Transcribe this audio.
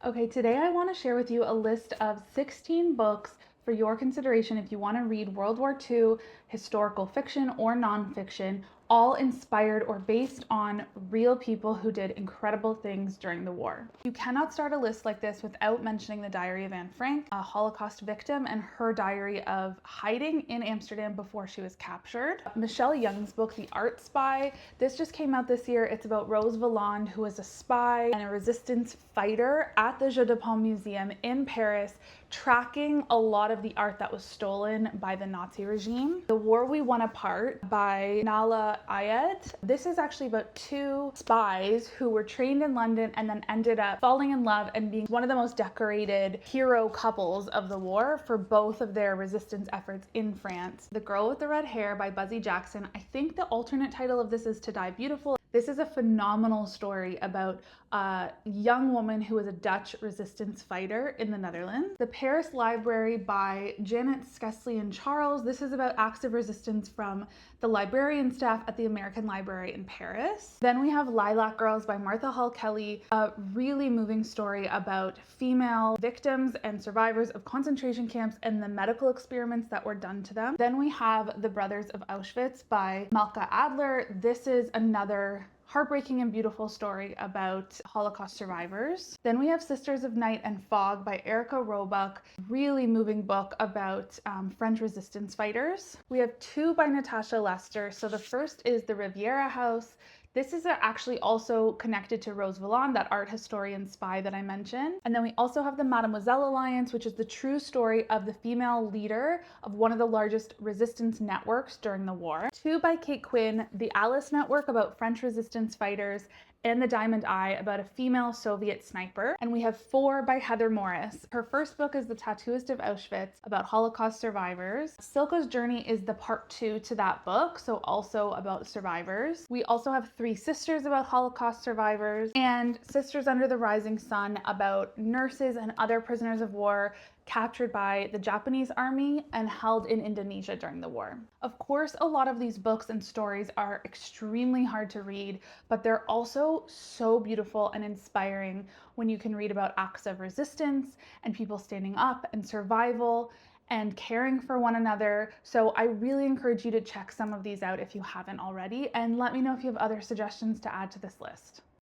Okay, today I want to share with you a list of 16 books for your consideration if you want to read World War II historical fiction or nonfiction, all inspired or based on real people who did incredible things during the war. You cannot start a list like this without mentioning the Diary of Anne Frank, a Holocaust victim, and her diary of hiding in Amsterdam before she was captured. Michelle Young's book, The Art Spy, this just came out this year. It's about Rose Valland, who was a spy and a resistance fighter at the Jeu de Paume Museum in Paris, tracking a lot of the art that was stolen by the Nazi regime. The War We Won Apart by Nala Ayed. This is actually about two spies who were trained in London and then ended up falling in love and being one of the most decorated hero couples of the war for both of their resistance efforts in France. The Girl with the Red Hair by Buzzy Jackson. I think the alternate title of this is To Die Beautiful. This is a phenomenal story about a young woman who was a Dutch resistance fighter in the Netherlands. The Paris Library by Janet Skesley and Charles. This is about acts of resistance from the librarian staff at the American Library in Paris. Then we have Lilac Girls by Martha Hall Kelly, a really moving story about female victims and survivors of concentration camps and the medical experiments that were done to them. Then we have The Brothers of Auschwitz by Malka Adler. This is another heartbreaking and beautiful story about Holocaust survivors. Then we have Sisters of Night and Fog by Erica Roebuck, really moving book about French resistance fighters. We have two by Natasha Lester. So the first is The Riviera House. This is actually also connected to Rose Valland, that art historian spy that I mentioned. And then we also have the Mademoiselle Alliance, which is the true story of the female leader of one of the largest resistance networks during the war. Two by Kate Quinn, The Alice Network about French resistance fighters, and The Diamond Eye about a female Soviet sniper. And we have four by Heather Morris. Her first book is The Tattooist of Auschwitz about Holocaust survivors. Silko's Journey is the part 2 to that book, so also about survivors. We also have Three Sisters about Holocaust survivors, and Sisters Under the Rising Sun about nurses and other prisoners of war captured by the Japanese army and held in Indonesia during the war. Of course, a lot of these books and stories are extremely hard to read, but they're also so beautiful and inspiring when you can read about acts of resistance and people standing up and survival and caring for one another. So I really encourage you to check some of these out if you haven't already, and let me know if you have other suggestions to add to this list.